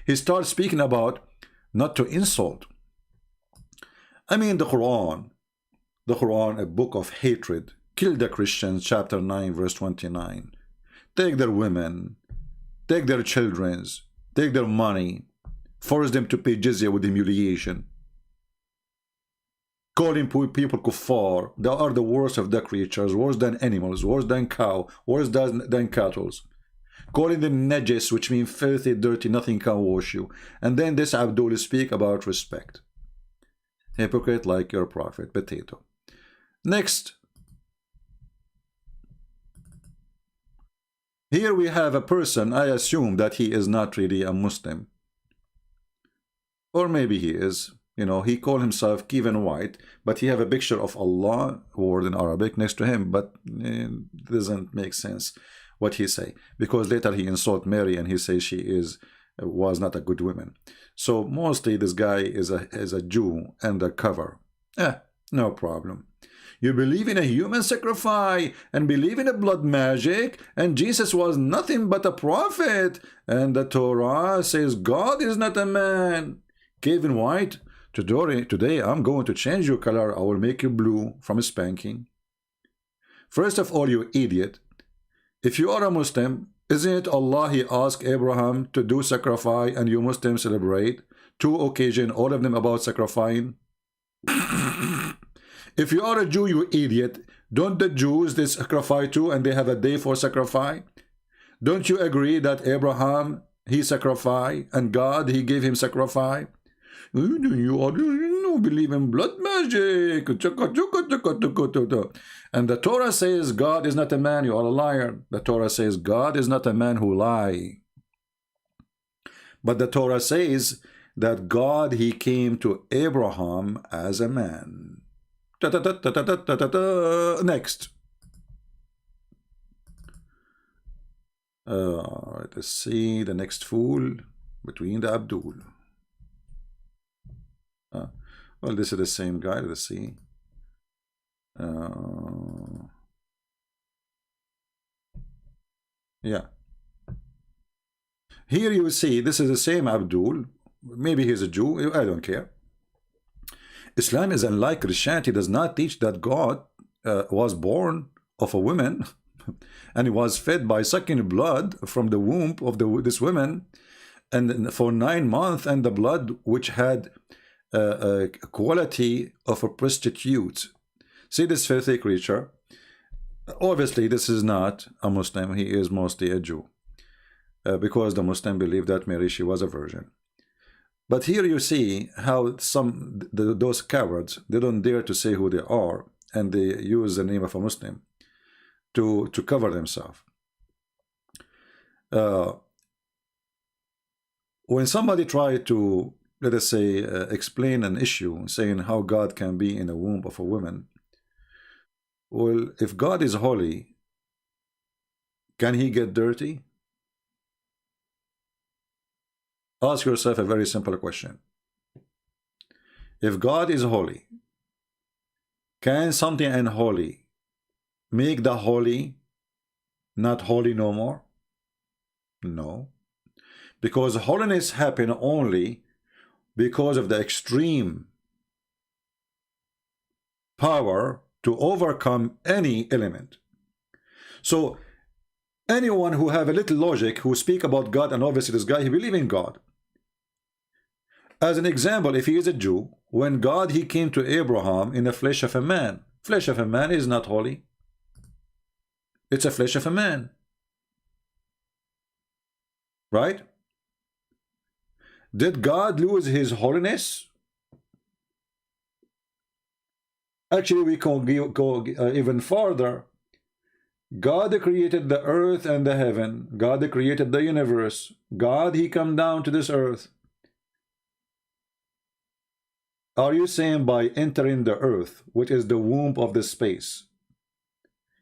he starts speaking about not to insult. I mean, the Quran, a book of hatred, killed the Christians, chapter 9, verse 29. Take their women, take their children, take their money, force them to pay jizya with humiliation. Calling people kuffar, they are the worst of the creatures, worse than animals, worse than cow, worse than cattle. Calling them najis, which means filthy, dirty, nothing can wash you. And then this Abdul speak about respect. Hypocrite like your prophet, potato. Next. Here we have a person, I assume that he is not really a Muslim. Or maybe he is. You know, he called himself Kevin White, but he have a picture of Allah word in Arabic next to him, but it doesn't make sense what he say, because later he insult Mary and he says she was not a good woman. So mostly this guy is a Jew undercover. No problem. You believe in a human sacrifice and believe in a blood magic, and Jesus was nothing but a prophet, and the Torah says God is not a man. Kevin White, today I'm going to change your color. I will make you blue from spanking. First of all, you idiot, if you are a Muslim, isn't it Allah he asked Abraham to do sacrifice and you Muslims celebrate? 2 occasions, all of them about sacrificing. If you are a Jew, you idiot, don't the Jews they sacrifice too and they have a day for sacrifice? Don't you agree that Abraham he sacrificed and God he gave him sacrifice? You believe in blood magic. And the Torah says God is not a man. You are a liar. The Torah says God is not a man who lie. But the Torah says that God he came to Abraham as a man. Next. Let's see the next fool between the Abdul. Well, this is the same guy. Let's see. Yeah. Here you see this is the same Abdul. Maybe he's a Jew. I don't care. Islam is unlike Christianity. Does not teach that God was born of a woman and he was fed by sucking blood from the womb of this woman, and for 9 months, and the blood which had quality of a prostitute. See this filthy creature. Obviously this is not a Muslim. He is mostly a Jew, because the Muslim believe that Mary she was a virgin. But here you see how those cowards, they don't dare to say who they are, and they use the name of a Muslim to cover themselves. When somebody try to, let us say, explain an issue, saying how God can be in the womb of a woman, well, if God is holy, can he get dirty? Ask yourself a very simple question. If God is holy, can something unholy make the holy not holy no more? No. Because holiness happens only because of the extreme power to overcome any element. So anyone who have a little logic, who speak about God, and obviously this guy, he believe in God. As an example, if he is a Jew, when God he came to Abraham in the flesh of a man is not holy. It's a flesh of a man, right? Did God lose his holiness? Actually, we can go even farther. God created the earth and the heaven. God created the universe. God he come down to this earth. Are you saying by entering the earth, which is the womb of the space,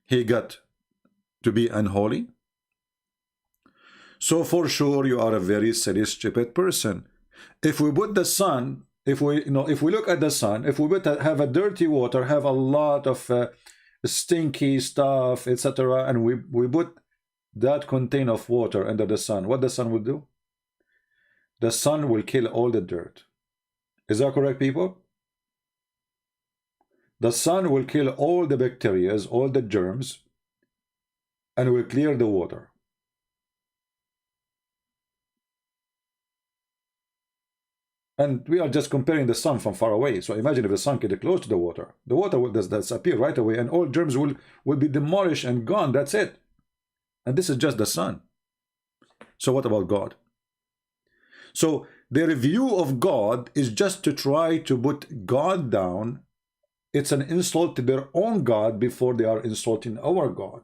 he got to be unholy? So for sure you are a very silly, stupid person. If we put the sun, if we look at the sun, if we would have a dirty water, have a lot of stinky stuff, etc., and we put that container of water under the sun, what the sun will do? the sun will kill all the dirt. Is that correct, people? The sun will kill all the bacteria, all the germs, and will clear the water. And we are just comparing the sun from far away. So imagine if the sun get close to the water will disappear right away, and all germs will be demolished and gone. That's it. And this is just the sun. So what about God? So their view of God is just to try to put God down. It's an insult to their own God before they are insulting our God.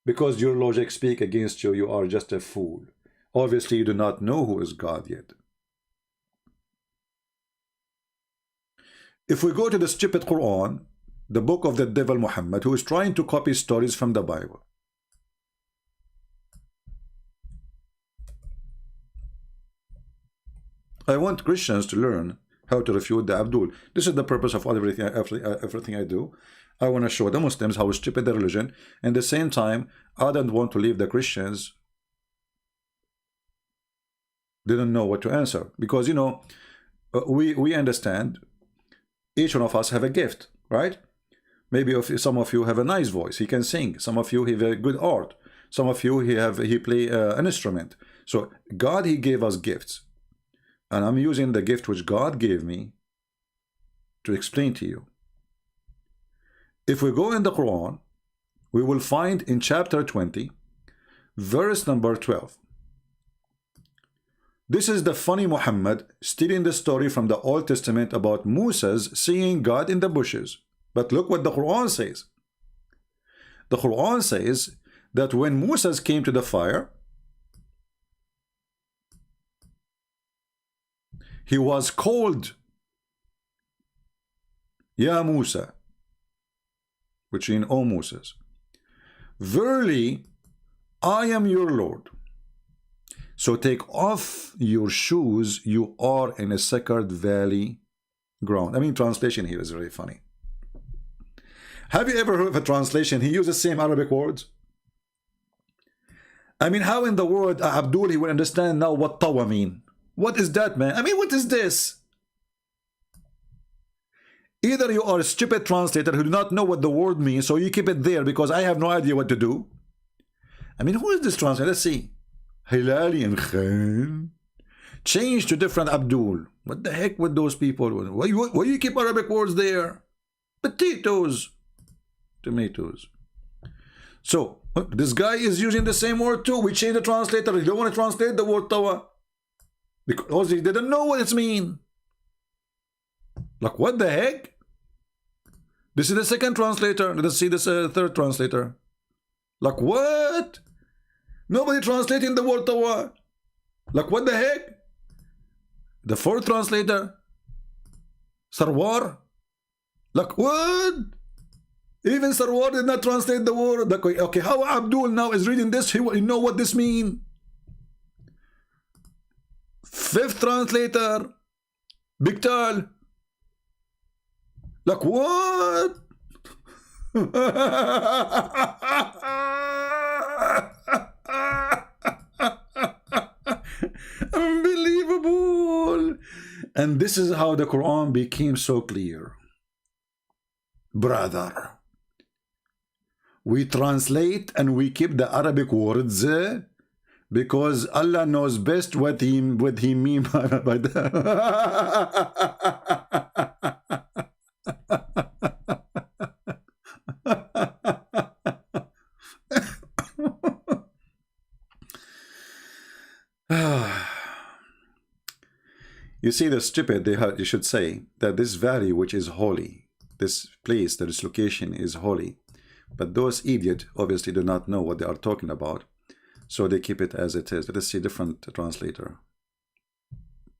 Because your logic speak against you, you are just a fool. Obviously, you do not know who is God yet. If we go to the stupid Quran, the book of the devil Muhammad, who is trying to copy stories from the Bible. I want Christians to learn how to refute the Abdul. This is the purpose of everything I do. I want to show the Muslims how stupid the religion, and at the same time, I don't want to leave the Christians. They don't know what to answer, because you know, we understand each one of us have a gift, right? Maybe if some of you have a nice voice, he can sing. Some of you have a good art. Some of you he play an instrument. So God, he gave us gifts, and I'm using the gift which God gave me to explain to you. If we go in the Quran, we will find in chapter 20, verse number 12. This is the funny Muhammad stealing the story from the Old Testament about Moses seeing God in the bushes. But look what the Quran says. The Quran says that when Moses came to the fire, he was called Ya Musa, which means, O Moses, verily I am your Lord. So take off your shoes, you are in a sacred valley ground. I mean, translation here is very funny. Have you ever heard of a translation? He uses same Arabic words. I mean, how in the world Abdul he will understand now what tawa mean? What is that, man? I mean, what is this? Either you are a stupid translator who do not know what the word means, so you keep it there because I have no idea what to do. I mean, who is this translator? Let's see. Hilali and Khan. Change to different Abdul. What the heck with those people? Why you keep Arabic words there? Potatoes. Tomatoes. So, this guy is using the same word too. We change the translator. He don't want to translate the word tawa, because he didn't know what it means. Like, what the heck? This is the second translator. Let's see this third translator. Like, what? Nobody translating the word tawa. Like, what the heck? The fourth translator. Sarwar. Like, what? Even Sarwar did not translate the word. Like, okay, how Abdul now is reading this? He know what this means. Fifth translator. Biktal. Like, what? Unbelievable. And this is how the Quran became so clear. Brother, we translate and we keep the Arabic words because Allah knows best what he mean by that. You see, the stupid, you should say that this valley which is holy, this place, this location is holy, but those idiots obviously do not know what they are talking about, so they keep it as it is. Let us see different translator.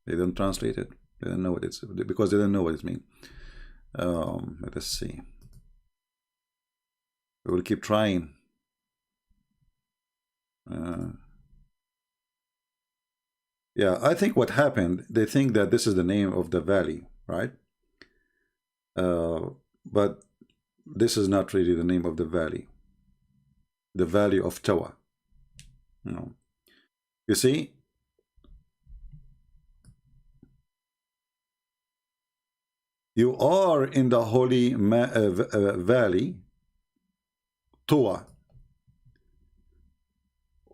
They don't translate it. They don't know what it's, because they don't know what it means. Let us see. We will keep trying. Yeah, I think what happened, they think that this is the name of the valley, right? But this is not really the name of the valley. The valley of Tawa. No. You see, You are in the holy valley, Tuwa.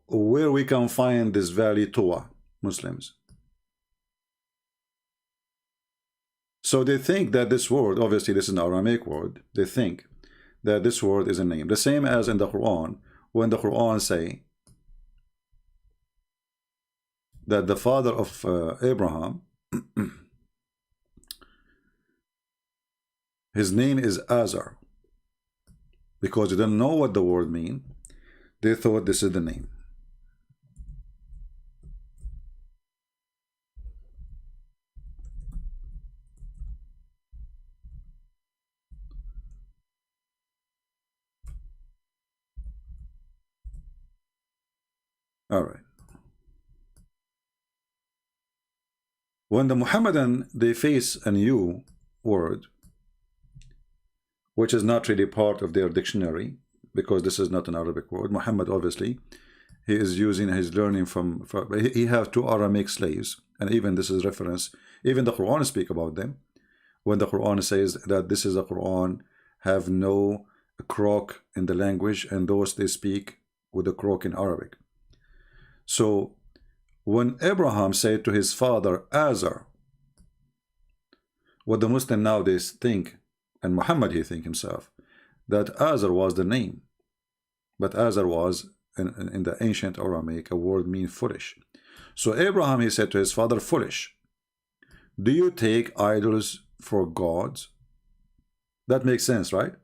Where we can find this valley, Tuwa, Muslims. So they think that this word, obviously this is an Aramaic word, they think that this word is a name. The same as in the Quran, when the Quran say that the father of Abraham, his name is Azar. Because they didn't know what the word mean, they thought this is the name. All right. When the Muhammadan, they face a new word, which is not really part of their dictionary, because this is not an Arabic word. Muhammad, obviously, he is using his learning from he have 2 Aramaic slaves, and even this is reference, even the Quran speak about them, when the Quran says that this is a Quran have no croak in the language, and those they speak with a croak in Arabic. So when Abraham said to his father Azar, what the Muslim nowadays think, and Muhammad he think himself, that Azar was the name, but Azar was in the ancient Aramaic a word mean foolish. So Abraham, he said to his father, foolish, do you take idols for gods? That makes sense, right?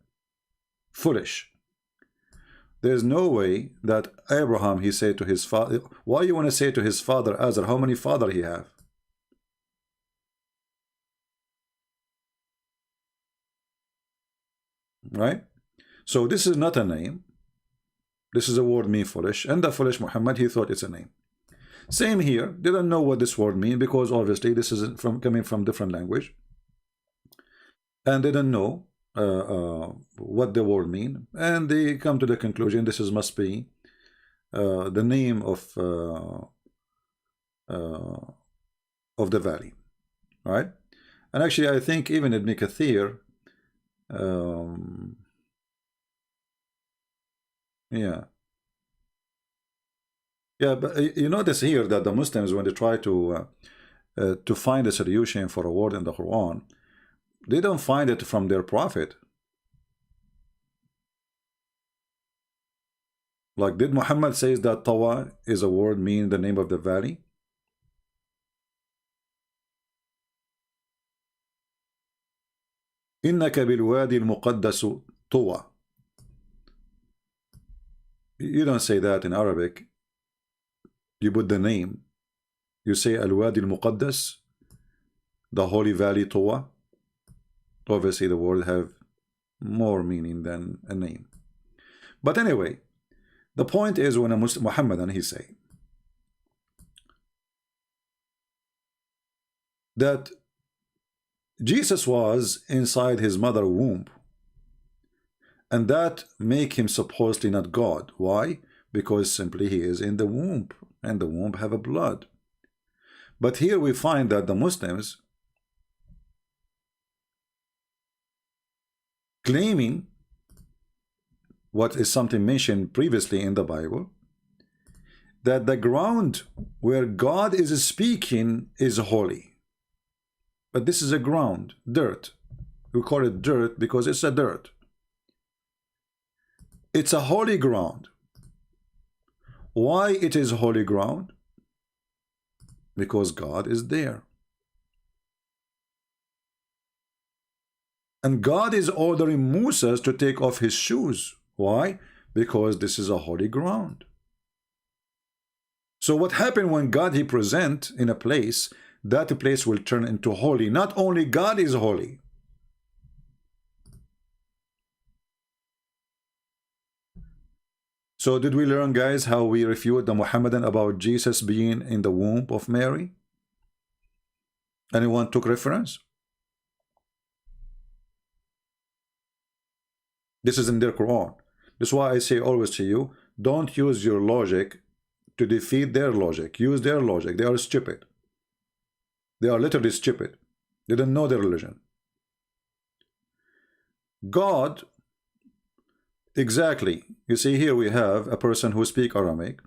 Foolish. There's no way that Abraham, he said to his father, why you want to say to his father Azar, how many father he have? Right? So this is not a name. This is a word mean foolish, and the foolish Muhammad, he thought it's a name. Same here, they don't know what this word mean, because obviously this is coming from different language, and they don't know what the word mean, and they come to the conclusion this is must be the name of the valley, right? And actually I think even Ibn Kathir, yeah, but you notice here that the Muslims, when they try to find a solution for a word in the Quran, they don't find it from their prophet. Like, did Muhammad says that Tawa is a word mean the name of the valley? إنك بالوادي المقدس طوى. You don't say that in Arabic. You put the name. You say Al-Wadi al-Muqaddas, the holy valley Tawa. Obviously the word have more meaning than a name. But anyway, the point is, when a Muslim Muhammadan, he say that Jesus was inside his mother womb, and that make him supposedly not God. Why? Because simply he is in the womb, and the womb have a blood. But here we find that the Muslims claiming what is something mentioned previously in the Bible, that the ground where God is speaking is holy. But this is a ground, dirt. We call it dirt because it's a dirt. It's a holy ground. Why it is holy ground? Because God is there. And God is ordering Moses to take off his shoes. Why? Because this is a holy ground. So what happened when God he present in a place, that place will turn into holy. Not only God is holy. So did we learn, guys, how we refute the Muhammadan about Jesus being in the womb of Mary? Anyone took reference? This is in their Quran. This is why I say always to you, don't use your logic to defeat their logic. Use their logic. They are stupid. They are literally stupid. They don't know their religion. God, exactly. You see, here we have a person who speaks Aramaic.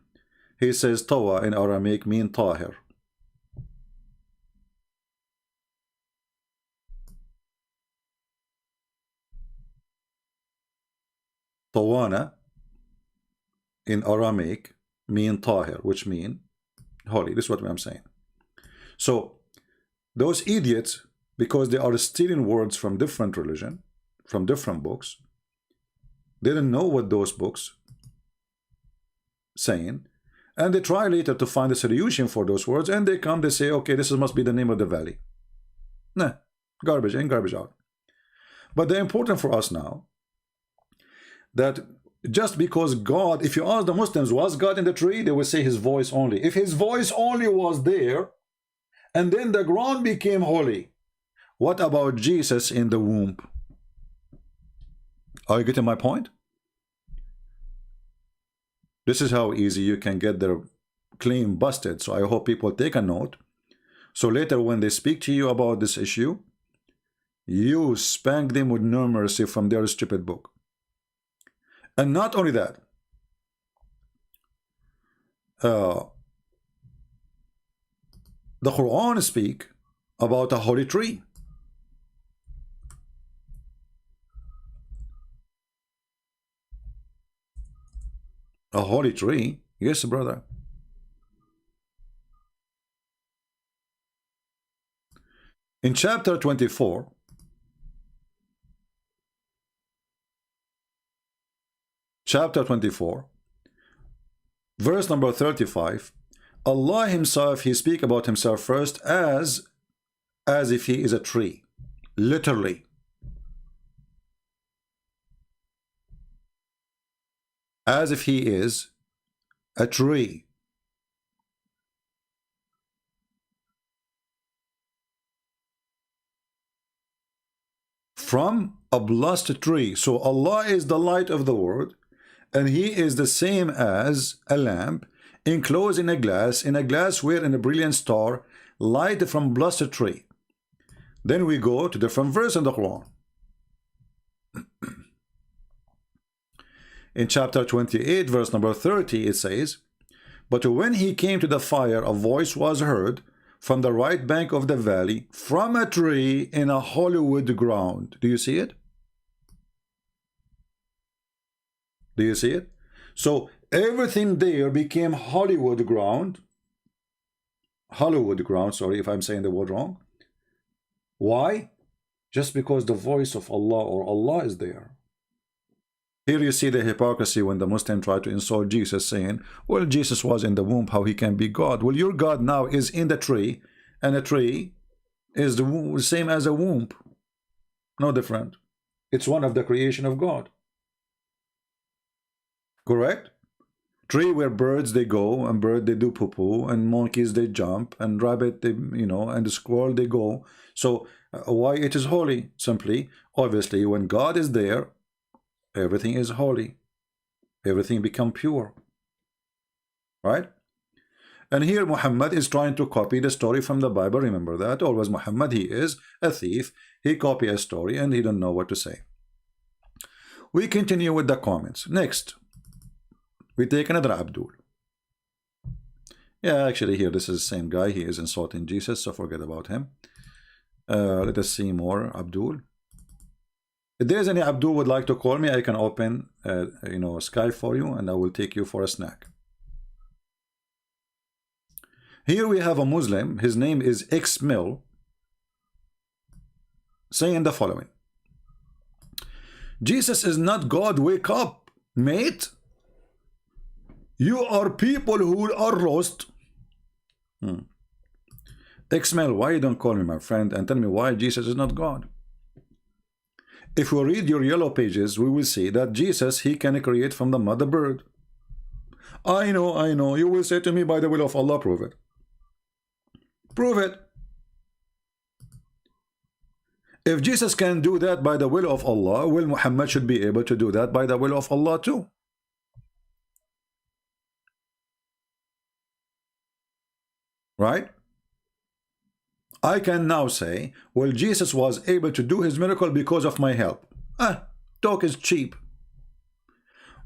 He says Tawa in Aramaic mean Tahir. Tawana in Aramaic mean Tahir, which mean holy. This is what I'm saying. So those idiots, because they are stealing words from different religion, from different books, they didn't know what those books saying, and they try later to find a solution for those words, and they come, they say, okay, this must be the name of the valley. Nah, garbage in, garbage out. But the important for us now, that just because God, if you ask the Muslims, was God in the tree? They will say his voice only. If his voice only was there, and then the ground became holy, what about Jesus in the womb? Are you getting my point? This is how easy you can get their claim busted. So I hope people take a note. So later when they speak to you about this issue, you spank them with no mercy from their stupid book. And not only that, the Quran speak about a holy tree. A holy tree? Yes, brother. In chapter 24, verse number 35, Allah himself, he speak about himself first as if he is a tree, literally. As if he is a tree. From a blessed tree. So Allah is the light of the world, and he is the same as a lamp enclosed in a glass wherein a brilliant star light from blessed tree. Then we go to different verse in the Quran. In chapter 28, verse number 30, it says, but when he came to the fire, a voice was heard from the right bank of the valley, from a tree in a Hollywood ground. Do you see it? Do you see it? So everything there became Hollywood ground. Hollywood ground, sorry if I'm saying the word wrong. Why? Just because the voice of Allah or Allah is there. Here you see the hypocrisy when the Muslim try to insult Jesus, saying, well, Jesus was in the womb, how he can be God? Well, your God now is in the tree, and a tree is the same as a womb. No different. It's one of the creation of God. Correct? Tree where birds they go, and bird they do poo-poo, and monkeys they jump, and rabbit they, and the squirrel they go. So why it is holy? Simply, obviously, when God is there, everything is holy. Everything become pure. Right? And here Muhammad is trying to copy the story from the Bible. Remember that. Always Muhammad, he is a thief. He copy a story and he don't know what to say. We continue with the comments. Next, we take another Abdul. Yeah, actually here this is the same guy. He is insulting Jesus, so forget about him. Let us see more Abdul. If there's any Abdul would like to call me, I can open Skype for you and I will take you for a snack. Here we have a Muslim, his name is X Mill, saying the following: Jesus is not God, wake up, mate. You are people who are lost. X Mill, why you don't call me my friend and tell me why Jesus is not God? If we read your yellow pages, we will see that Jesus, he can create from the mother bird. I know. You will say to me, by the will of Allah, prove it. Prove it. If Jesus can do that by the will of Allah, well, Muhammad should be able to do that by the will of Allah too. Right? I can now say, well, Jesus was able to do his miracle because of my help. Talk is cheap.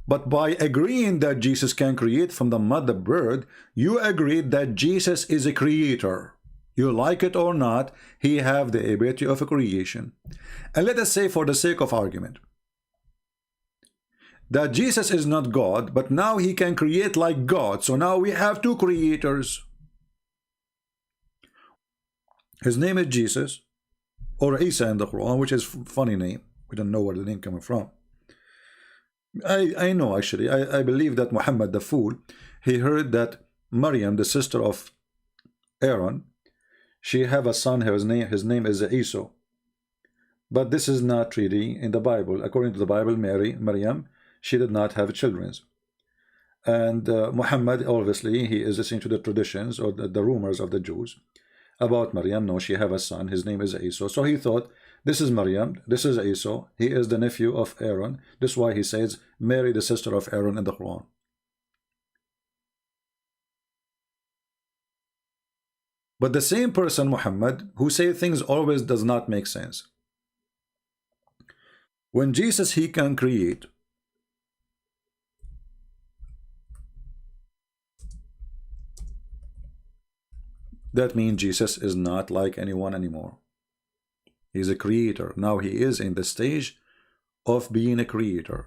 But by agreeing that Jesus can create from the mud the bird, you agreed that Jesus is a creator. You like it or not, he have the ability of a creation. And let us say, for the sake of argument, that Jesus is not God, but now he can create like God. So now we have two creators. His name is Jesus, or Isa in the Quran, which is a funny name. We don't know where the name coming from. I know, actually. I believe that Muhammad the fool, he heard that Maryam, the sister of Aaron, she have a son, his name is Isa. But this is not really in the Bible. According to the Bible, Maryam, she did not have children. And Muhammad, obviously, he is listening to the traditions or the rumors of the Jews about Maryam. No, she have a son, his name is Isa. So he thought, this is Maryam, this is Isa, he is the nephew of Aaron. This is why he says Mary, the sister of Aaron, in the Quran. But the same person, Muhammad, who say things always does not make sense. When Jesus, he can create, that means Jesus is not like anyone anymore. He's a creator. Now he is in the stage of being a creator.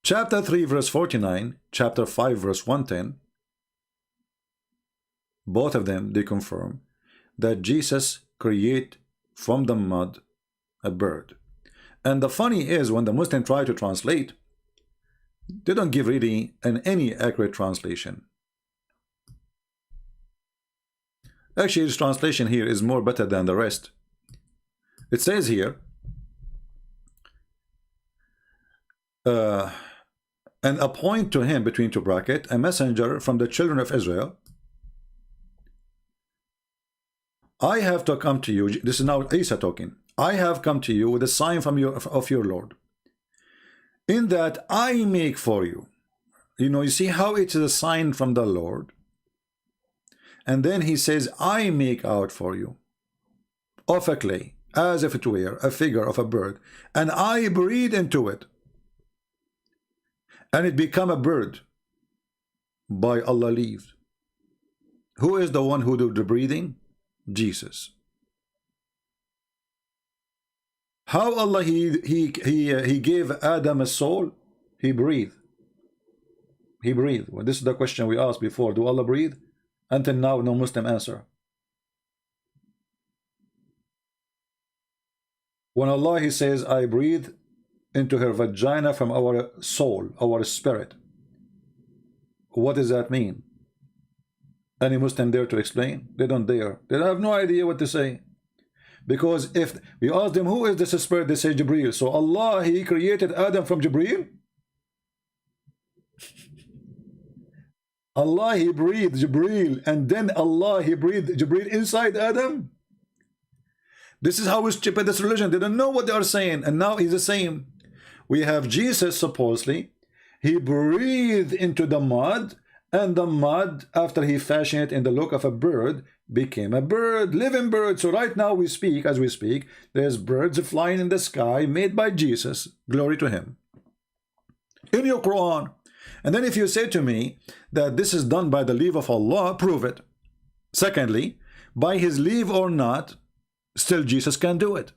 Chapter 3 verse 49, chapter 5 verse 110, both of them, they confirm that Jesus create from the mud a bird. And the funny is, when the Muslims try to translate, they don't give really any accurate translation. Actually, this translation here is more better than the rest. It says here, and appoint to him, between two brackets, a messenger from the children of Israel. I have to come to you. This is now Isa talking. I have come to you with a sign from of your Lord, in that I make for you. You see how it is a sign from the Lord. And then he says, I make out for you of a clay, as if it were a figure of a bird, and I breathe into it, and it become a bird by Allah leave. Who is the one who do the breathing? Jesus. How Allah he gave Adam a soul? He breathed. He breathed. Well, this is the question we asked before. Do Allah breathe? Until now, no Muslim answer. When Allah, he says, I breathe into her vagina from our soul, our spirit. What does that mean? Any Muslim dare to explain? They don't dare. They have no idea what to say. Because if we ask them, who is this spirit? They say Jibreel. So Allah, he created Adam from Jibreel? Allah, he breathed Jibreel, and then Allah, he breathed Jibreel inside Adam. This is how stupid this religion. They don't know what they are saying. And now he's the same. We have Jesus, supposedly, he breathed into the mud, and the mud, after he fashioned it in the look of a bird, became a bird, living bird. So right now we speak, as we speak, there's birds flying in the sky made by Jesus. Glory to him. In your Quran. And then if you say to me that this is done by the leave of Allah, prove it. Secondly, by his leave or not, still Jesus can do it.